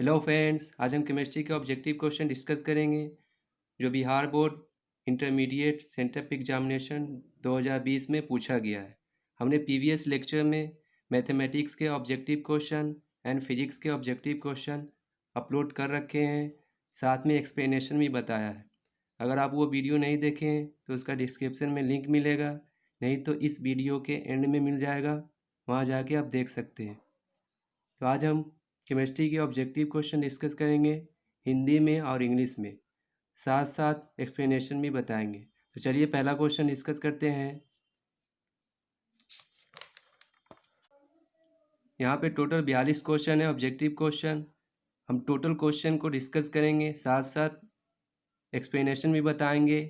Hello friends, आज हम chemistry के ऑब्जेक्टिव क्वेश्चन डिस्कस करेंगे जो Bihar board intermediate sent up examination 2020 में पूछा गया है। हमने प्रीवियस लेक्चर में मैथमेटिक्स के ऑब्जेक्टिव क्वेश्चन एंड फिजिक्स के ऑब्जेक्टिव क्वेश्चन अपलोड कर रखे हैं, साथ में एक्सप्लेनेशन भी बताया है। अगर आप वो वीडियो नहीं देखें तो उसका डिस्क्रिप्शन में लिंक मिलेगा, नहीं तो इस वीडियो के एंड में मिल जाएगा, वहाँ जाके आप देख सकते हैं। तो आज हम केमिस्ट्री के ऑब्जेक्टिव क्वेश्चन डिस्कस करेंगे हिंदी में और इंग्लिश में, साथ साथ एक्सप्लेनेशन भी बताएंगे। तो चलिए पहला क्वेश्चन डिस्कस करते हैं। यहाँ पे टोटल 42 क्वेश्चन है ऑब्जेक्टिव क्वेश्चन। हम टोटल क्वेश्चन को डिस्कस करेंगे, साथ साथ एक्सप्लेनेशन भी बताएंगे।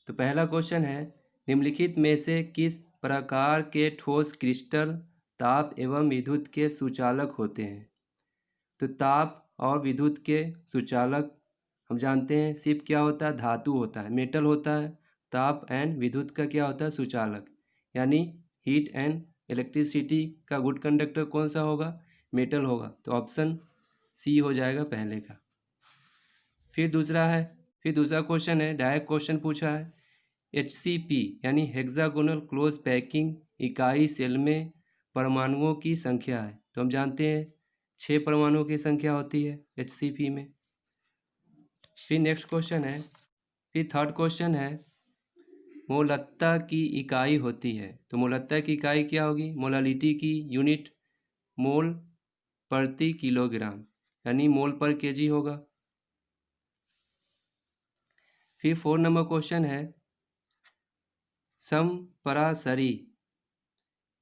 तो पहला क्वेश्चन है, निम्नलिखित में से किस प्रकार के ठोस क्रिस्टल ताप एवं विद्युत के सुचालक होते हैं? तो ताप और विद्युत के सुचालक हम जानते हैं, सिर्फ क्या होता है, धातु होता है, मेटल होता है। ताप एंड विद्युत का क्या होता है, सुचालक, यानी हीट एंड इलेक्ट्रिसिटी का गुड कंडक्टर कौन सा होगा, मेटल होगा। तो ऑप्शन सी हो जाएगा पहले का। फिर दूसरा क्वेश्चन है, डायरेक्ट क्वेश्चन पूछा है, HCP यानी हेक्सागोनल क्लोज पैकिंग इकाई सेल में परमाणुओं की संख्या है। तो हम जानते हैं 6 परमाणुओं की संख्या होती है HCP में। फिर थर्ड क्वेश्चन है, मोलत्ता की इकाई होती है। तो मोलत्ता की इकाई क्या होगी, मोलालिटी की यूनिट मोल प्रति किलोग्राम, यानी मोल पर केजी होगा। फिर 4 नंबर क्वेश्चन है, समपरासरी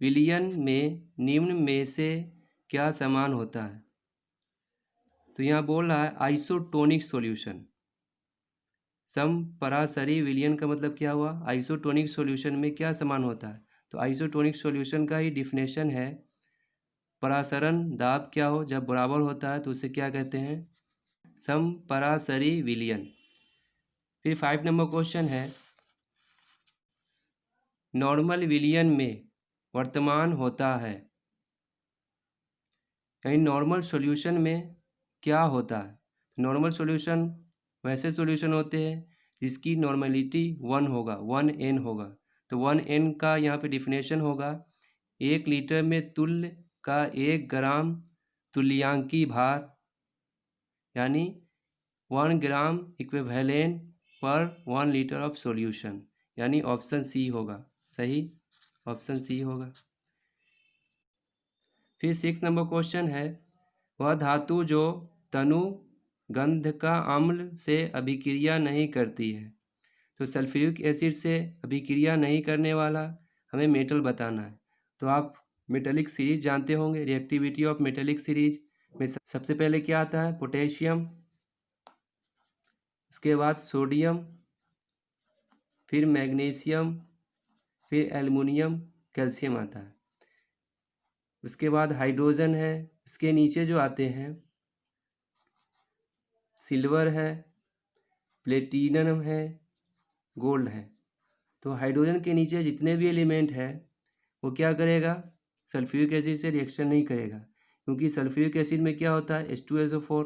विलयन में निम्न में से क्या समान होता है? तो यहाँ बोल रहा है आइसोटोनिक सॉल्यूशन। समपरासरी विलयन का मतलब क्या हुआ, आइसोटोनिक सॉल्यूशन में क्या समान होता है? तो आइसोटोनिक सॉल्यूशन का ही डिफिनेशन है, परासरण दाब क्या हो जब बराबर होता है तो उसे क्या कहते हैं, समपरासरी विलयन। फिर 5 नंबर क्वेश्चन है, नॉर्मल विलयन में वर्तमान होता है, यानी नॉर्मल सॉल्यूशन में क्या होता है? नॉर्मल सॉल्यूशन वैसे सॉल्यूशन होते हैं जिसकी नॉर्मलिटी 1 होगा, 1n होगा। तो 1n का यहाँ पे डिफिनेशन होगा, 1 लीटर में तुल्य का 1 ग्राम तुल्यांकी भार, यानी 1 ग्राम इक्विवेलेंट पर 1 लीटर ऑफ सॉल्यूशन, यानी ऑप्शन सी होगा सही, ऑप्शन सी होगा। फिर 6 नंबर क्वेश्चन है, वह धातु जो तनु गंध का अम्ल से अभिक्रिया नहीं करती है। तो सल्फ्यूरिक एसिड से अभिक्रिया नहीं करने वाला हमें मेटल बताना है। तो आप मेटेलिक सीरीज जानते होंगे, रिएक्टिविटी ऑफ मेटेलिक सीरीज में सबसे पहले क्या आता है, पोटेशियम, उसके बाद सोडियम, फिर मैग्नीशियम, फिर एल्युमिनियम, कैल्शियम आता है। उसके बाद हाइड्रोजन है, इसके नीचे जो आते हैं सिल्वर है, प्लेटिनम है, गोल्ड है। तो हाइड्रोजन के नीचे जितने भी एलिमेंट है वो क्या करेगा, सल्फ्यूरिक एसिड से रिएक्शन नहीं करेगा, क्योंकि सल्फ्यूरिक एसिड में क्या होता है, H2SO4।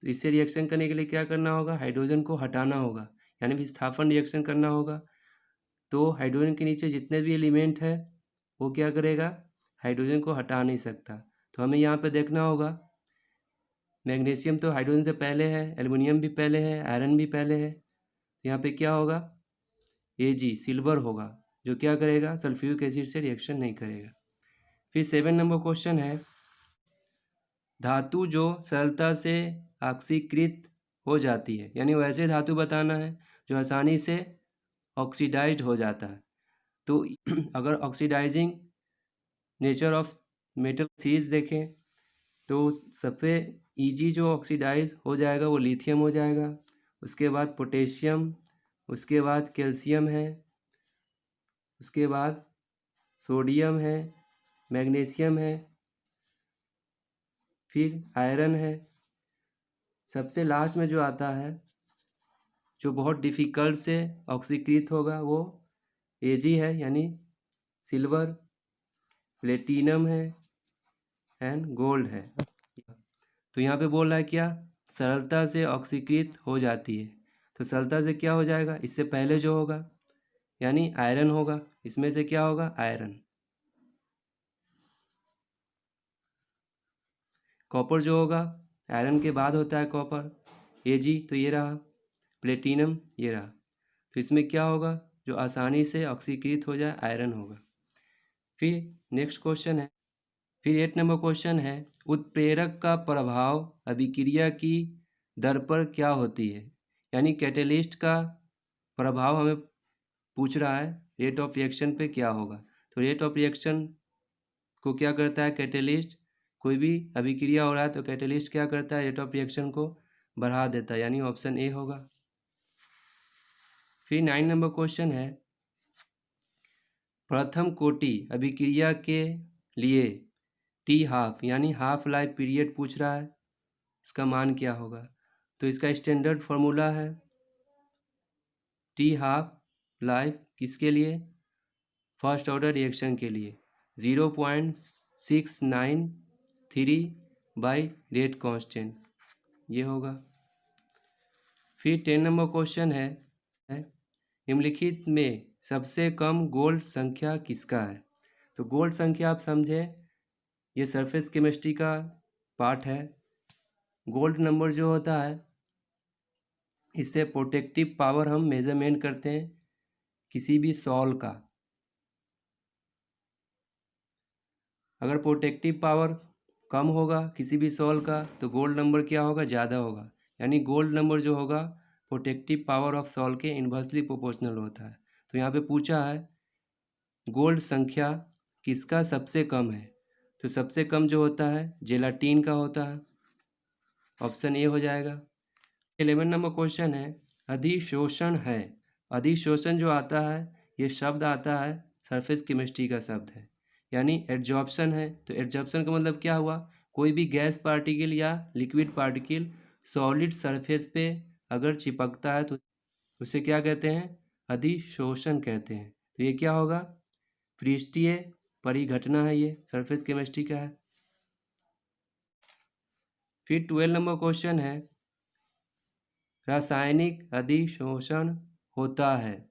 तो इससे रिएक्शन करने के लिए क्या करना होगा, हाइड्रोजन को हटाना होगा, यानी विस्थापन रिएक्शन करना होगा। तो हाइड्रोजन के नीचे जितने भी एलिमेंट है वो क्या करेगा, हाइड्रोजन को हटा नहीं सकता। तो हमें यहाँ पे देखना होगा, मैग्नीशियम तो हाइड्रोजन से पहले है, एल्युमिनियम भी पहले है, आयरन भी पहले है। यहाँ पे क्या होगा, Ag सिल्वर होगा, जो क्या करेगा, सल्फ्यूरिक एसिड से रिएक्शन नहीं करेगा। फिर 7 नंबर क्वेश्चन है, धातु जो सरलता से ऑक्सीकृत हो जाती है, यानी वैसे धातु बताना है जो आसानी से ऑक्सीडाइज्ड हो जाता है। तो अगर oxidising nature of metal series देखें तो सबसे इजी जो ऑक्सीडाइज हो जाएगा वो लिथियम हो जाएगा, उसके बाद पोटेशियम, उसके बाद कैल्शियम है, उसके बाद सोडियम है, मैग्नीशियम है, फिर आयरन है। सबसे लास्ट में जो आता है जो बहुत डिफ़िकल्ट से ऑक्सीकृत होगा वो Ag है, यानी सिल्वर, प्लेटिनम है एंड गोल्ड है। तो यहाँ पे बोल रहा है क्या, सरलता से ऑक्सीकृत हो जाती है। तो सरलता से क्या हो जाएगा, इससे पहले जो होगा यानी आयरन होगा, इसमें से क्या होगा, आयरन। कॉपर जो होगा आयरन के बाद होता है कॉपर, Ag तो ये रहा, प्लेटिनम ये रहा। तो इसमें क्या होगा, जो आसानी से ऑक्सीकृत हो जाए, आयरन होगा। फिर नेक्स्ट क्वेश्चन है, फिर 8 नंबर क्वेश्चन है, उत्प्रेरक का प्रभाव अभिक्रिया की दर पर क्या होती है। यानी कैटेलिस्ट का प्रभाव हमें पूछ रहा है, रेट ऑफ रिएक्शन पे क्या होगा। तो रेट ऑफ रिएक्शन को क्या करता है कैटेलिस्ट, कोई भी अभिक्रिया हो रहा है तो कैटेलिस्ट क्या करता है, रेट ऑफ रिएक्शन को बढ़ा देता है, यानी ऑप्शन ए होगा। फिर 9 नंबर क्वेश्चन है, प्रथम कोटि अभिक्रिया के लिए टी हाफ यानी हाफ लाइफ पीरियड पूछ रहा है, इसका मान क्या होगा। तो इसका स्टैंडर्ड फॉर्मूला है टी हाफ लाइफ किसके लिए, फर्स्ट ऑर्डर रिएक्शन के लिए 0.693 बाई रेट कांस्टेंट, ये होगा। फिर 10 नंबर क्वेश्चन है, निम्नलिखित में सबसे कम गोल्ड संख्या किसका है। तो गोल्ड संख्या आप समझे, ये सरफेस केमिस्ट्री का पार्ट है। गोल्ड नंबर जो होता है, इससे प्रोटेक्टिव पावर हम मेजरमेंट करते हैं किसी भी सॉल का। अगर प्रोटेक्टिव पावर कम होगा किसी भी सॉल का तो गोल्ड नंबर क्या होगा, ज़्यादा होगा। यानी गोल्ड नंबर जो होगा प्रोटेक्टिव पावर ऑफ सॉल के इन्वर्सली प्रोपोर्शनल होता है। तो यहाँ पे पूछा है गोल्ड संख्या किसका सबसे कम है, तो सबसे कम जो होता है जेलाटिन का होता है, ऑप्शन ए हो जाएगा। 11 नंबर क्वेश्चन है, अधिशोषण है। अधिशोषण जो आता है, ये शब्द आता है सरफेस केमिस्ट्री का शब्द है, यानी एड्जॉर्प्शन है। तो एड्जॉर्प्शन का मतलब क्या हुआ, कोई भी गैस पार्टिकल या लिक्विड पार्टिकल सॉलिड सरफेस पे अगर चिपकता है तो उसे क्या कहते हैं, अधिशोषण कहते हैं। तो ये क्या होगा, पृष्ठीय परिघटना है, ये सरफेस केमिस्ट्री का है। फिर 12 नंबर क्वेश्चन है, रासायनिक अधिशोषण होता है,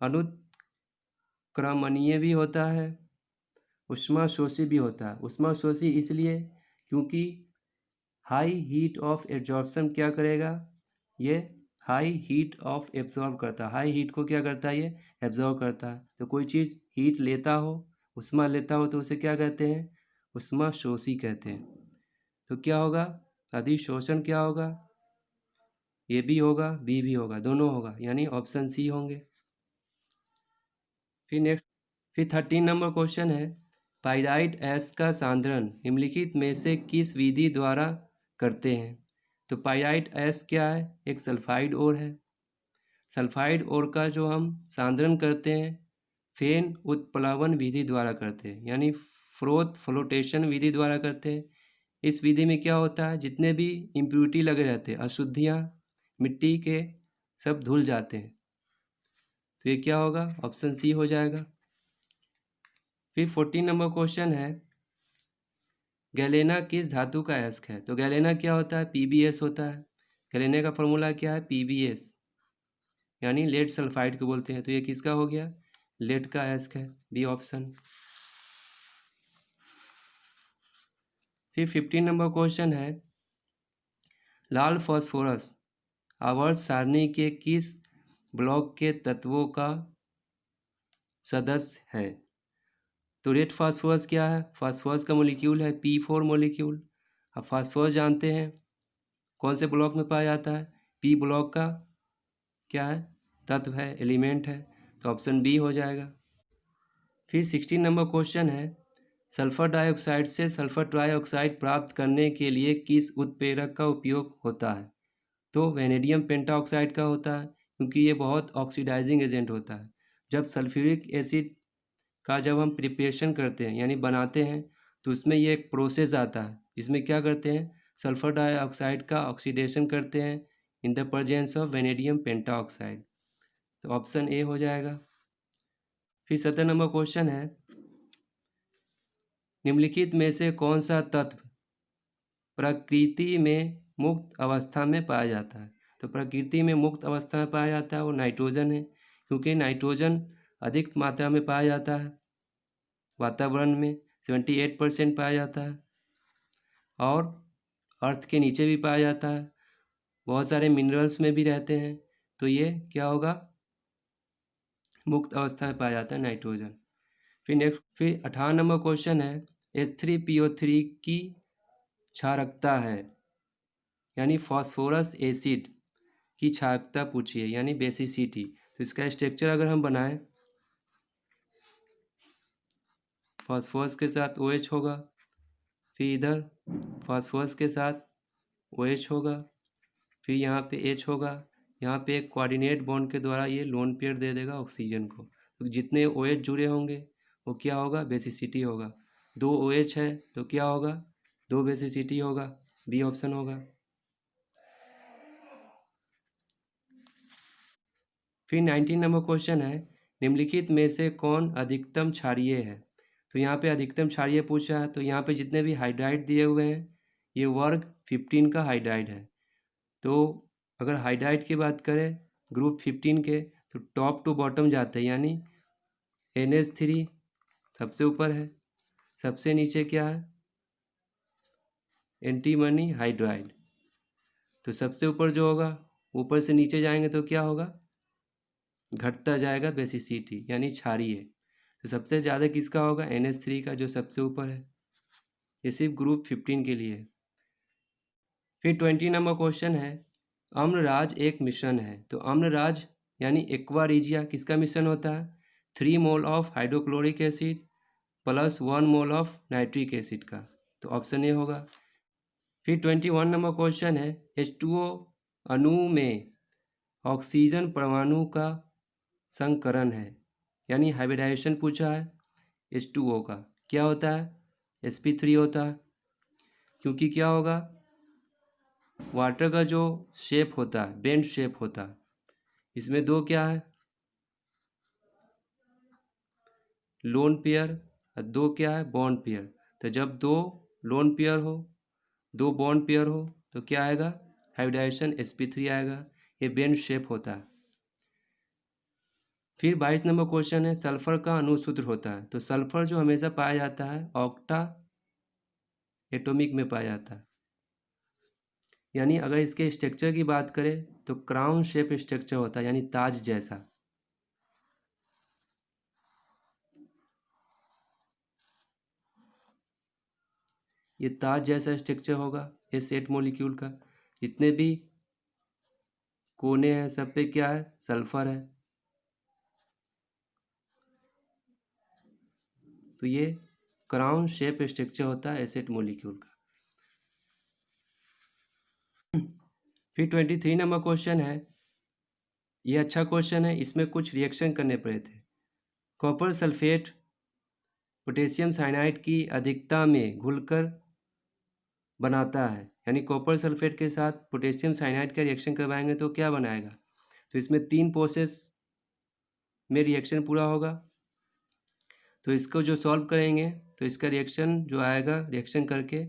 अनुत्क्रमणीय भी होता है, ऊष्माशोषी भी होता है। ऊष्माशोषी इसलिए क्योंकि हाई हीट ऑफ एब्जॉर्प्शन क्या करेगा, ये हाई हीट ऑफ एब्जॉर्ब करता है। हाई हीट को क्या करता है, ये एब्जॉर्ब करता है। तो कोई चीज़ हीट लेता हो, ऊष्मा लेता हो, तो उसे क्या कहते हैं, ऊष्माशोषी कहते हैं। तो क्या होगा, अधिशोषण क्या होगा, ए भी होगा बी भी होगा, दोनों होगा, यानी ऑप्शन सी होंगे। फिर 13 नंबर क्वेश्चन है, पाइराइट एस का सांद्रण निम्नलिखित में से किस विधि द्वारा करते हैं। तो पाइराइट एस क्या है, एक सल्फाइड ओर है। सल्फाइड ओर का जो हम सांद्रण करते हैं फेन उत्प्लावन विधि द्वारा करते हैं, यानी फ्रोथ फ्लोटेशन विधि द्वारा करते हैं। इस विधि में क्या होता है, जितने भी इम्प्यूरिटी लगे रहते हैं, अशुद्धियाँ मिट्टी के, सब धुल जाते हैं। तो ये क्या होगा, ऑप्शन सी हो जाएगा। फिर 14 नंबर क्वेश्चन है, गैलेना किस धातु का अयस्क है। तो गैलेना क्या होता है, PbS होता है। गैलेना का फॉर्मूला क्या है, PbS, यानी लेड सल्फाइड को बोलते हैं। तो ये किसका हो गया, लेड का अयस्क है, बी ऑप्शन। फिर 15 नंबर क्वेश्चन है, लाल फास्फोरस आवर्त सारणी के किस ब्लॉक के तत्वों का सदस्य है। तो रेड फास्फोरस क्या है, फास्फोरस का मोलिक्यूल है P4 मोलिक्यूल। अब फास्फोरस जानते हैं कौन से ब्लॉक में पाया जाता है, P ब्लॉक का क्या है, तत्व है, एलिमेंट है। तो ऑप्शन बी हो जाएगा। फिर 16 नंबर क्वेश्चन है, सल्फर डाइऑक्साइड से सल्फर ट्राइऑक्साइड प्राप्त करने के लिए किस उत्प्रेरक का उपयोग होता है। तो वेनेडियम पेंटाऑक्साइड का होता है, क्योंकि ये बहुत ऑक्सीडाइजिंग एजेंट होता है। जब सल्फ्यूरिक एसिड का जब हम प्रिपरेशन करते हैं यानी बनाते हैं, तो उसमें ये एक प्रोसेस आता है, इसमें क्या करते हैं, सल्फर डाइऑक्साइड का ऑक्सीडेशन करते हैं in the presence of vanadium pentoxide. तो ऑप्शन ए हो जाएगा। फिर 17 नंबर क्वेश्चन है, निम्नलिखित में से कौन सा तत्व प्रकृति में मुक्त अवस्था में पाया जाता है। तो प्रकृति में मुक्त अवस्था में पाया जाता है वो नाइट्रोजन है, क्योंकि नाइट्रोजन अधिक मात्रा में पाया जाता है, वातावरण में 78% पाया जाता है, और अर्थ के नीचे भी पाया जाता है, बहुत सारे मिनरल्स में भी रहते हैं। तो ये क्या होगा, मुक्त अवस्था में पाया जाता है नाइट्रोजन। फिर 18 नंबर क्वेश्चन है, H3PO3 की क्षारकता है, यानी फॉस्फोरस एसिड की क्षारकता पूछी है, यानी बेसिसिटी। तो इसका स्ट्रक्चर अगर हम बनाएं, फॉस्फोरस के साथ OH होगा, फिर इधर फॉस्फोरस के साथ OH होगा, फिर यहाँ पे H होगा, यहाँ पे एक कोऑर्डिनेट बॉन्ड के द्वारा ये लोन पेयर दे देगा ऑक्सीजन को। तो जितने OH जुड़े होंगे वो क्या होगा, बेसिसिटी होगा। 2 OH है तो क्या होगा, 2 बेसिसिटी होगा, बी ऑप्शन होगा। फिर 19 नंबर क्वेश्चन है, निम्नलिखित में से कौन अधिकतम क्षारीय है। तो यहाँ पे अधिकतम क्षारीय पूछा है, तो यहाँ पे जितने भी हाइड्राइड दिए हुए हैं ये वर्ग 15 का हाइड्राइड है। तो अगर हाइड्राइड की बात करें ग्रुप 15 के, तो टॉप टू बॉटम जाते हैं, यानी NH3 सबसे ऊपर है, सबसे नीचे क्या है, एंटीमनी हाइड्राइड। तो सबसे ऊपर जो होगा, ऊपर से नीचे जाएंगे तो क्या होगा, घटता जाएगा बेसिसिटी, यानी क्षारीय। तो सबसे ज़्यादा किसका होगा, NH3 का, जो सबसे ऊपर है। ये सिर्फ ग्रुप 15 के लिए है। फिर 20 नंबर क्वेश्चन है, अम्लराज एक मिश्रण है। तो अम्लराज यानी एक्वा रिजिया किसका मिश्रण होता है, 3 mole of hydrochloric acid plus 1 mole of nitric acid का। तो ऑप्शन ए होगा। फिर 21 नंबर क्वेश्चन है, H2O अणु में ऑक्सीजन परमाणु का संकरण है, यानी हाइब्रिडाइजेशन पूछा है H2O का। क्या होता है, sp3 होता है, क्योंकि क्या होगा, वाटर का जो शेप होता है बेंड शेप होता है, इसमें दो क्या है, लोन पेयर, और दो क्या है, बॉन्ड पेयर। तो जब दो लोन पेयर हो, दो बॉन्ड पेयर हो, तो क्या आएगा, हाइब्रिडाइजेशन sp3 आएगा। ये बेंड शेप होता है। फिर 22 नंबर क्वेश्चन है, सल्फर का अणुसूत्र होता है। तो सल्फर जो हमेशा पाया जाता है ऑक्टा एटॉमिक में पाया जाता है, यानी अगर इसके स्ट्रक्चर की बात करें तो क्राउन शेप स्ट्रक्चर होता है, यानी ताज जैसा। ये ताज जैसा स्ट्रक्चर होगा इस 8 मॉलिक्यूल का। जितने भी कोने हैं सब पे क्या है, सल्फर है। तो ये क्राउन शेप स्ट्रक्चर होता है एसिड मॉलिक्यूल का। फिर 23 नंबर क्वेश्चन है, ये अच्छा क्वेश्चन है, इसमें कुछ रिएक्शन करने पड़े थे। कॉपर सल्फेट पोटेशियम साइनाइड की अधिकता में घुलकर बनाता है, यानी कॉपर सल्फेट के साथ पोटेशियम साइनाइड का रिएक्शन करवाएंगे तो क्या बनाएगा। तो इसमें 3 प्रोसेस में रिएक्शन पूरा होगा। तो इसको जो सॉल्व करेंगे तो इसका रिएक्शन जो आएगा, रिएक्शन करके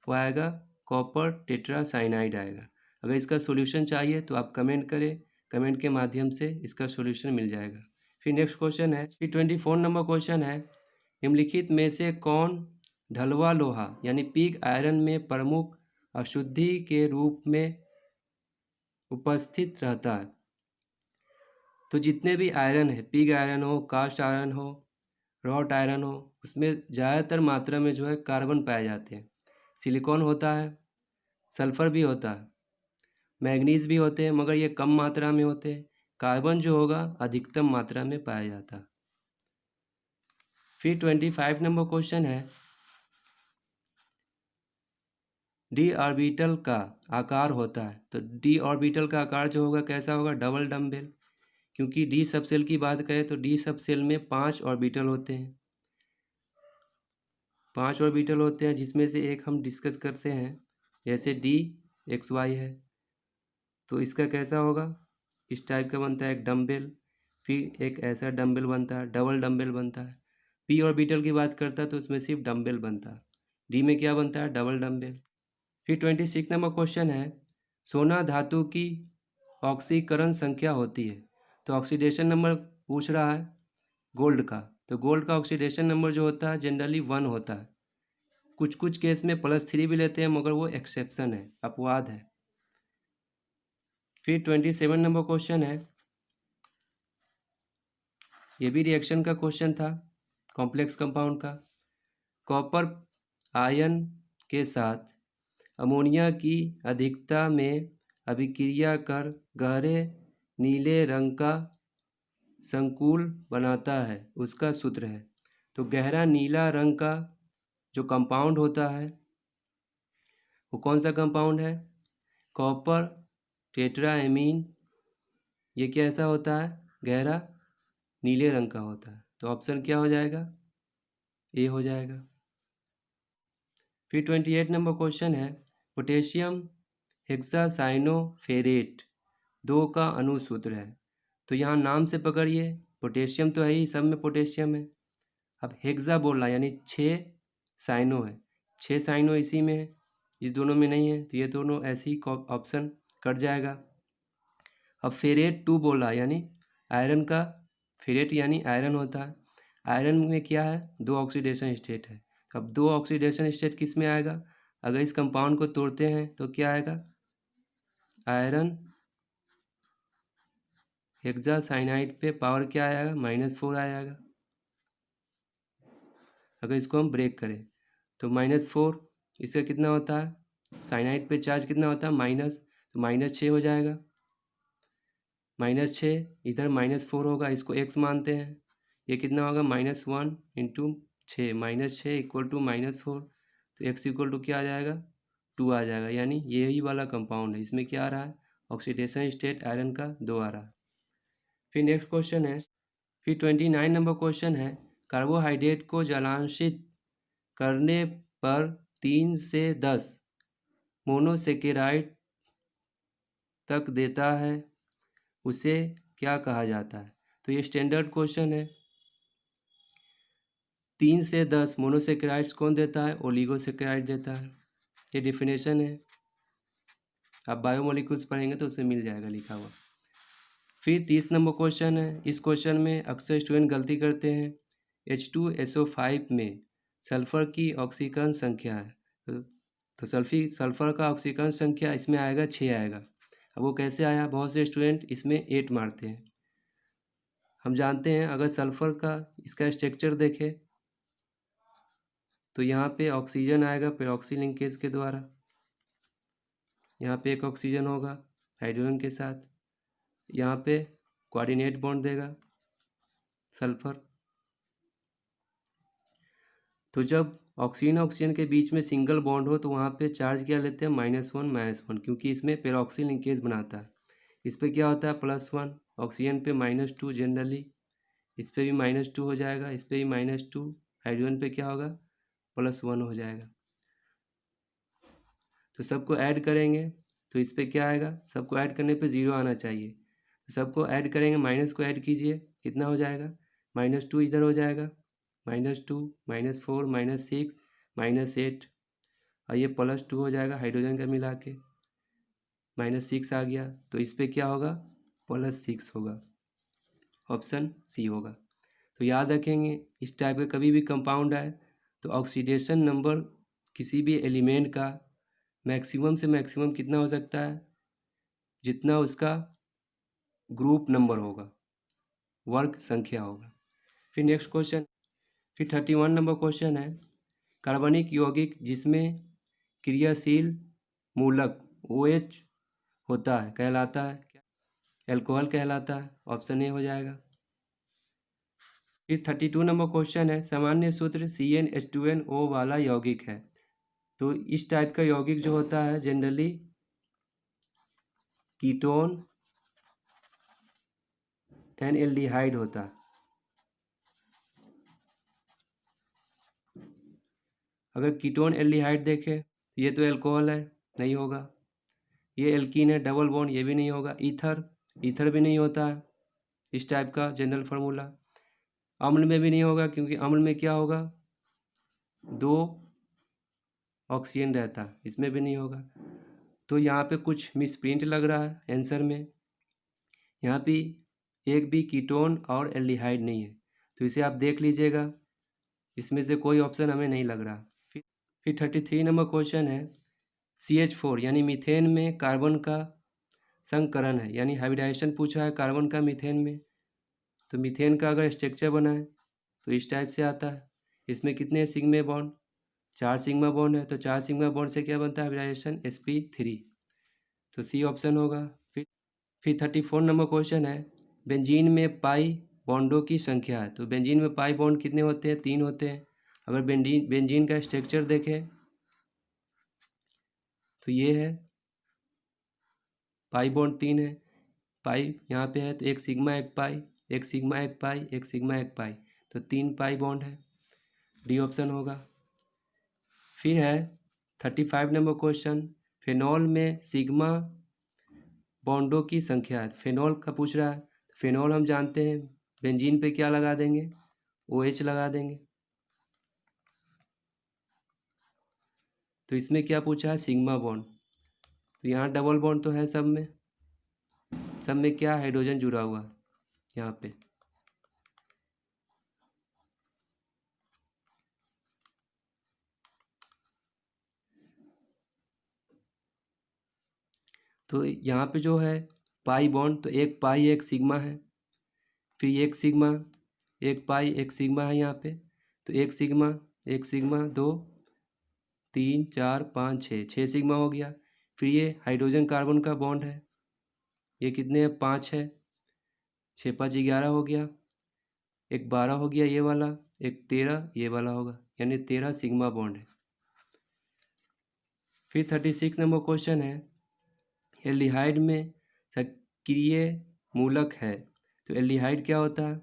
वो आएगा कॉपर टेट्रासाइनाइड आएगा। अगर इसका सॉल्यूशन चाहिए तो आप कमेंट करें, कमेंट के माध्यम से इसका सॉल्यूशन मिल जाएगा। फिर नेक्स्ट क्वेश्चन है, फिर 24 नंबर क्वेश्चन है, निम्नलिखित में से कौन ढलवा लोहा यानी पिग आयरन में प्रमुख अशुद्धि के रूप में उपस्थित रहता है। तो जितने भी आयरन है, पिग आयरन हो, कास्ट आयरन हो, रॉट आयरन हो, उसमें ज़्यादातर मात्रा में जो है कार्बन पाए जाते हैं। सिलिकॉन होता है, सल्फर भी होता है, मैग्नीज भी होते हैं, मगर ये कम मात्रा में होते हैं। कार्बन जो होगा अधिकतम मात्रा में पाया जाता है। फिर 25 नंबर क्वेश्चन है, डी ऑर्बिटल का आकार होता है। तो डी ऑर्बिटल का आकार जो होगा कैसा होगा, डबल डम्बेल। क्योंकि डी सब सेल की बात करें तो डी सब सेल में 5 ऑर्बिटल होते हैं, 5 ऑर्बिटल होते हैं, जिसमें से एक हम डिस्कस करते हैं, जैसे DXY है। तो इसका कैसा होगा, इस टाइप का बनता है एक डम्बेल, फिर एक ऐसा डम्बेल बनता है, डबल डम्बेल बनता है। पी ऑर्बिटल की बात करता है तो उसमें सिर्फ डम्बेल बनता है। डी में क्या बनता है, डबल डम्बेल। फिर 26 नंबर क्वेश्चन है, सोना धातु की ऑक्सीकरण संख्या होती है। तो ऑक्सीडेशन नंबर पूछ रहा है गोल्ड का, तो गोल्ड का ऑक्सीडेशन नंबर जो होता है जनरली 1 होता है। कुछ कुछ केस में +3 भी लेते हैं, मगर वो एक्सेप्शन है, अपवाद है। फिर 27 नंबर क्वेश्चन है, ये भी रिएक्शन का क्वेश्चन था, कॉम्प्लेक्स कंपाउंड का। कॉपर आयन के साथ अमोनिया की अधिकता में अभिक्रिया कर गहरे नीले रंग का संकुल बनाता है, उसका सूत्र है। तो गहरा नीला रंग का जो कंपाउंड होता है वो कौन सा कंपाउंड है? Copper tetraammine. ये कैसा होता है? गहरा नीले रंग का होता है। तो ऑप्शन क्या हो जाएगा? ए हो जाएगा। फिर 28 नंबर क्वेश्चन है, पोटेशियम हेक्सासाइनोफेरेट 2 का अणुसूत्र है। तो यहाँ नाम से पकड़िए, पोटेशियम तो है ही, सब में पोटेशियम है। अब हेक्सा बोल रहा यानी 6 साइनो है, 6 साइनो इसी में है, इस दोनों में नहीं है, तो ये दोनों ऐसे ही ऑप्शन कट जाएगा। अब फेरेट 2 बोला यानी आयरन का, फेरेट यानी आयरन होता है। आयरन में क्या है? 2 ऑक्सीडेशन स्टेट है। अब 2 ऑक्सीडेशन स्टेट किस में आएगा? अगर इस कंपाउंड को तोड़ते हैं तो क्या आएगा? आयरन हेक्सासाइनाइड पे पावर क्या आएगा? -4 आएगा। अगर इसको हम ब्रेक करें तो -4, इसका कितना होता है? साइनाइड पे चार्ज कितना होता है? माइनस, तो -6 हो जाएगा। -6 इधर -4 होगा, इसको x मानते हैं। ये कितना होगा? -1 × 6, -6 = -4, तो x = क्या आ जाएगा? 2 आ जाएगा। यानी यही वाला कंपाउंड है, इसमें क्या आ रहा है? ऑक्सीडेशन स्टेट आयरन का 2 आ रहा है। फिर नेक्स्ट क्वेश्चन है, फिर 29 नंबर क्वेश्चन है, कार्बोहाइड्रेट को जलांशित करने पर 3 से 10 मोनोसेकेराइड तक देता है, उसे क्या कहा जाता है? तो ये स्टैंडर्ड क्वेश्चन है। 3 से 10 मोनोसेकेराइड्स कौन देता है? ओलिगोसेकेराइड देता है। ये डेफिनेशन है, आप बायोमोलिक्यूल्स पढ़ेंगे तो उसमें मिल जाएगा लिखा हुआ। फिर 30 नंबर क्वेश्चन है, इस क्वेश्चन में अक्सर स्टूडेंट गलती करते हैं। H2SO5 में सल्फर की ऑक्सीकरण संख्या है, तो सल्फर का ऑक्सीकरण संख्या इसमें आएगा 6 आएगा। अब वो कैसे आया? बहुत से स्टूडेंट इसमें 8 मारते हैं। हम जानते हैं अगर सल्फर का इसका स्ट्रक्चर देखें तो यहाँ पे ऑक्सीजन आएगा पेरोक्सी लिंकेज के द्वारा, यहाँ पे एक ऑक्सीजन होगा हाइड्रोजन के साथ, यहाँ पे कोऑर्डिनेट बॉन्ड देगा सल्फर। तो जब ऑक्सीजन के बीच में सिंगल बॉन्ड हो तो वहाँ पे चार्ज क्या लेते हैं? -1, क्योंकि इसमें पेरोक्सी लिंकेज बनाता है। इस पर क्या होता है? +1, ऑक्सीजन पे -2 जनरली, इस पर भी -2 हो जाएगा, इस पर भी -2, हाइड्रोजन पे क्या होगा? +1 हो जाएगा। तो सबको ऐड करेंगे तो इस पर क्या आएगा? सबको ऐड करने पे 0 आना चाहिए, तो सबको ऐड करेंगे, माइनस को ऐड कीजिए, कितना हो जाएगा? -2 इधर हो जाएगा, -2, -4, -6, -8, और ये +2 हो जाएगा हाइड्रोजन का मिला के, -6 आ गया, तो इस पर क्या होगा? +6 होगा, ऑप्शन सी होगा। तो याद रखेंगे इस टाइप का कभी भी कंपाउंड आए तो ऑक्सीडेशन नंबर किसी भी एलिमेंट का मैक्सिमम से मैक्सिमम कितना हो सकता है? जितना उसका ग्रुप नंबर होगा, वर्ग संख्या होगा। फिर नेक्स्ट क्वेश्चन, फिर 31 नंबर क्वेश्चन है, कार्बनिक यौगिक जिसमें क्रियाशील मूलक OH होता है कहलाता है क्या? एल्कोहल कहलाता है, ऑप्शन ए हो जाएगा। फिर 32 नंबर क्वेश्चन है, सामान्य सूत्र CnH2nO वाला यौगिक है। तो इस टाइप का यौगिक जो होता है जनरली कीटोन एल्डिहाइड होता है। अगर कीटोन एल्डिहाइड देखें ये तो एल्कोहल है, नहीं होगा। ये एल्कीन है, डबल बॉन्ड, ये भी नहीं होगा। ईथर भी नहीं होता है इस टाइप का जनरल फार्मूला। अम्ल में भी नहीं होगा, क्योंकि अम्ल में क्या होगा? 2 ऑक्सीजन रहता, इसमें भी नहीं होगा। तो यहाँ पे कुछ मिसप्रिंट लग रहा है आंसर में। यहाँ पे एक भी कीटोन और एल्डिहाइड नहीं है, तो इसे आप देख लीजिएगा, इसमें से कोई ऑप्शन हमें नहीं लग रहा। फिर 33 नंबर क्वेश्चन है, CH4 यानी मीथेन में कार्बन का संकरण है, यानी हाइब्रिडाइजेशन पूछा है कार्बन का मीथेन में। तो मीथेन का अगर स्ट्रक्चर बना है तो इस टाइप से आता है। इसमें कितने सिग्मा बॉन्ड? 4 सिग्मा बॉन्ड है, तो 4 सिग्मा बॉन्ड से क्या बनता है हाइब्रिडाइजेशन? sp3, तो सी ऑप्शन होगा। फिर 34 नंबर क्वेश्चन है, बेंजीन में पाई बॉन्डों की संख्या है। तो बेंजीन में पाई बॉन्ड कितने होते हैं? 3 होते हैं। अगर बेंजीन का स्ट्रक्चर देखें तो ये है, पाई बॉन्ड 3 है, पाई यहाँ पे है, तो एक सिग्मा एक पाई, एक सिग्मा एक पाई, एक सिग्मा एक पाई, तो 3 पाई बॉन्ड है, डी ऑप्शन होगा। फिर है 35 नंबर क्वेश्चन, फिनॉल में सिग्मा बॉन्डों की संख्या है। फिनॉल का पूछ रहा है, फिनॉल हम जानते हैं बेंजीन पे क्या लगा देंगे? OH लगा देंगे। तो इसमें क्या पूछा है? Sigma bond. तो यहाँ डबल बॉन्ड तो है सब में, सब में क्या हाइड्रोजन जुड़ा हुआ है यहाँ पे। तो यहाँ पे जो है पाई बॉन्ड, तो एक पाई एक सिग्मा है, फिर एक सिग्मा एक पाई एक सिग्मा है यहाँ पे, तो एक सिग्मा 2 3 4 5 6 सिग्मा हो गया। फिर ये हाइड्रोजन कार्बन का बॉन्ड है, ये कितने हैं? 5 है, 6 5 11 हो गया, एक 12 हो गया ये वाला, एक 13 ये वाला होगा, यानी 13 सिग्मा बॉन्ड है। फिर 36 नंबर क्वेश्चन है, एल्डिहाइड में सक्रिय मूलक है। तो एल्डिहाइड क्या होता है?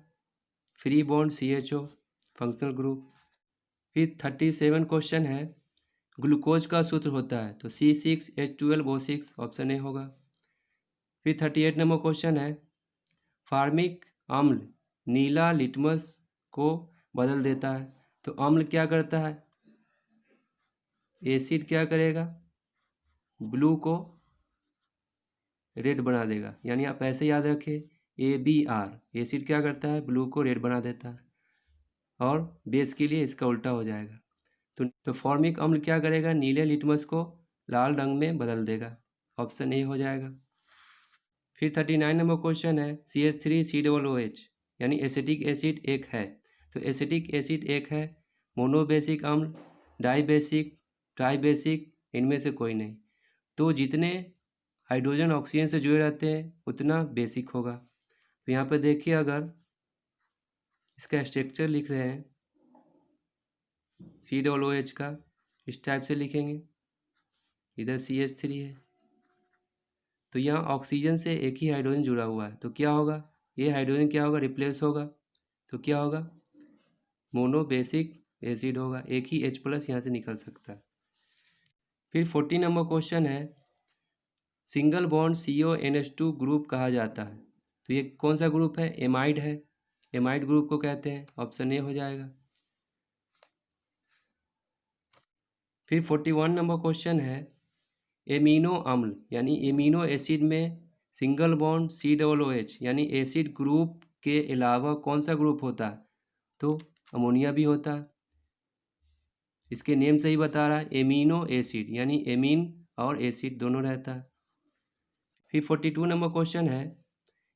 Free bond CHO, functional group. फिर 37 क्वेश्चन है, ग्लूकोज का सूत्र होता है, तो C6H12O6, ऑप्शन ए होगा। फिर 38 नंबर क्वेश्चन है, फार्मिक अम्ल नीला लिटमस को बदल देता है। तो अम्ल क्या करता है? एसिड क्या करेगा? ब्लू को रेड बना देगा, यानी आप ऐसे याद रखें, ABR, एसिड क्या करता है? ब्लू को रेड बना देता है, और बेस के लिए इसका उल्टा हो जाएगा। तो फॉर्मिक अम्ल क्या करेगा? नीले लिटमस को लाल रंग में बदल देगा, ऑप्शन ए हो जाएगा। फिर 39 नंबर क्वेश्चन है, CH3COOH यानी एसिटिक एसिड एक है। तो एसिटिक एसिड एक है, मोनोबेसिक अम्ल, डाइबेसिक, ट्राइबेसिक, इनमें से कोई नहीं। तो जितने हाइड्रोजन ऑक्सीजन से जुड़े रहते हैं उतना बेसिक होगा। तो यहाँ पे देखिए, अगर इसका स्ट्रक्चर लिख रहे हैं COOH का, इस टाइप से लिखेंगे, इधर CH3 है, तो यहाँ ऑक्सीजन से एक ही हाइड्रोजन जुड़ा हुआ है, तो क्या होगा? ये हाइड्रोजन क्या होगा? रिप्लेस होगा, तो क्या होगा? मोनोबेसिक एसिड होगा, एक ही H+ यहाँ से निकल सकता है। फिर 40 नंबर क्वेश्चन है, सिंगल बॉन्ड CONH2 ग्रुप कहा जाता है। तो ये कौन सा ग्रुप है? एमाइड है, एमाइड ग्रुप को कहते हैं, ऑप्शन ए हो जाएगा। फिर 41 नंबर क्वेश्चन है, एमिनो अम्ल यानी एमिनो एसिड में सिंगल बॉन्ड COOH यानी एसिड ग्रुप के अलावा कौन सा ग्रुप होता है? तो अमोनिया भी होता है, इसके नेम से ही बता रहा है, एमिनो एसिड यानी एमीन और एसिड दोनों रहता है। फिर 42 नंबर क्वेश्चन है,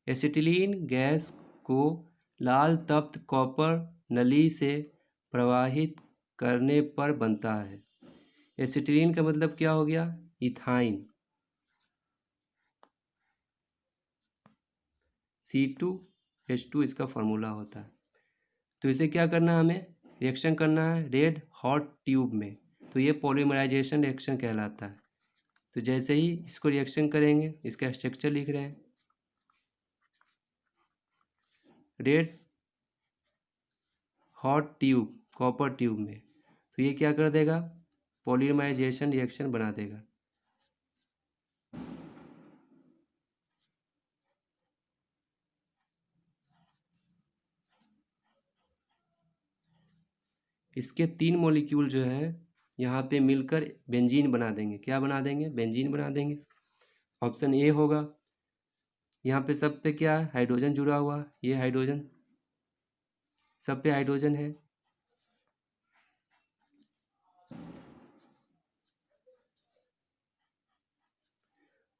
एसिटिलीन गैस को लाल तप्त कॉपर नली से प्रवाहित करने पर बनता है। एसिटिलीन का मतलब क्या हो गया? इथाइन, C2H2 इसका फॉर्मूला होता है। तो इसे क्या करना है? हमें रिएक्शन करना है रेड हॉट ट्यूब में, तो ये पॉलीमराइजेशन रिएक्शन कहलाता है। तो जैसे ही इसको रिएक्शन करेंगे, इसका स्ट्रक्चर लिख रहे हैं, red hot tube copper tube में, तो ये क्या कर देगा? पॉलीमराइजेशन रिएक्शन बना देगा। इसके 3 मॉलिक्यूल जो है यहाँ पे मिलकर बेंजीन बना देंगे। क्या बना देंगे? बेंजीन बना देंगे। ऑप्शन ए होगा। यहाँ पे सब पे क्या है? हाइड्रोजन जुड़ा हुआ, ये हाइड्रोजन, सब पे हाइड्रोजन है।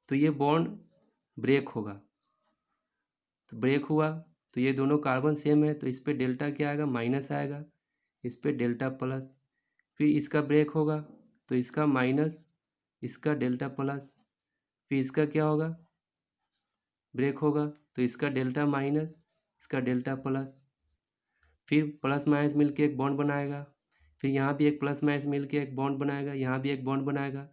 तो ये बॉन्ड ब्रेक होगा, तो ब्रेक हुआ तो ये दोनों कार्बन सेम है, तो इस पे डेल्टा क्या आएगा? माइनस आएगा, इस पे डेल्टा प्लस। फिर इसका ब्रेक होगा तो इसका माइनस, इसका डेल्टा प्लस। फिर इसका क्या होगा? ब्रेक होगा तो इसका डेल्टा माइनस, इसका डेल्टा प्लस। फिर प्लस माइनस मिलके एक बॉन्ड बनाएगा, फिर यहाँ भी एक प्लस माइनस मिलके एक बॉन्ड बनाएगा, यहाँ भी एक बॉन्ड बनाएगा।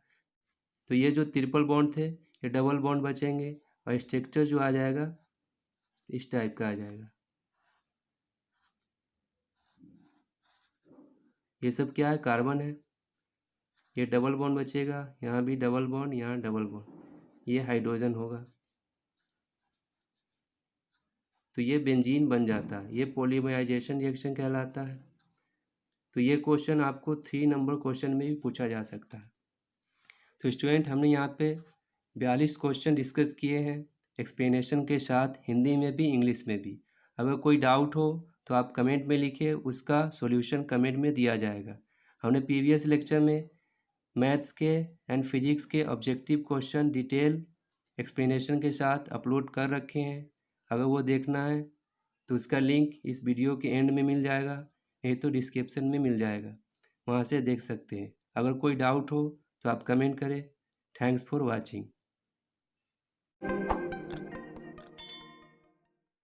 तो ये जो ट्रिपल बॉन्ड थे ये डबल बॉन्ड बचेंगे और स्ट्रक्चर जो आ जाएगा इस टाइप का आ जाएगा। ये सब क्या है? कार्बन है। ये डबल बॉन्ड बचेगा, यहाँ भी डबल बॉन्ड, यहाँ डबल बॉन्ड, ये हाइड्रोजन होगा। तो ये बेंजीन बन जाता है, ये पॉलीमराइजेशन रिएक्शन कहलाता है। तो ये क्वेश्चन आपको 3 नंबर क्वेश्चन में भी पूछा जा सकता है। तो स्टूडेंट, हमने यहाँ पे 42 क्वेश्चन डिस्कस किए हैं एक्सप्लेनेशन के साथ, हिंदी में भी इंग्लिश में भी। अगर कोई डाउट हो तो आप कमेंट में लिखिए, उसका सॉल्यूशन कमेंट में दिया जाएगा। हमने प्रीवियस लेक्चर में मैथ्स के एंड फिजिक्स के ऑब्जेक्टिव क्वेश्चन डिटेल एक्सप्लेनेशन के साथ अपलोड कर रखे हैं। अगर वो देखना है तो उसका लिंक इस वीडियो के एंड में मिल जाएगा, नहीं तो डिस्क्रिप्शन में मिल जाएगा, वहाँ से देख सकते हैं। अगर कोई डाउट हो तो आप कमेंट करें। Thanks for watching.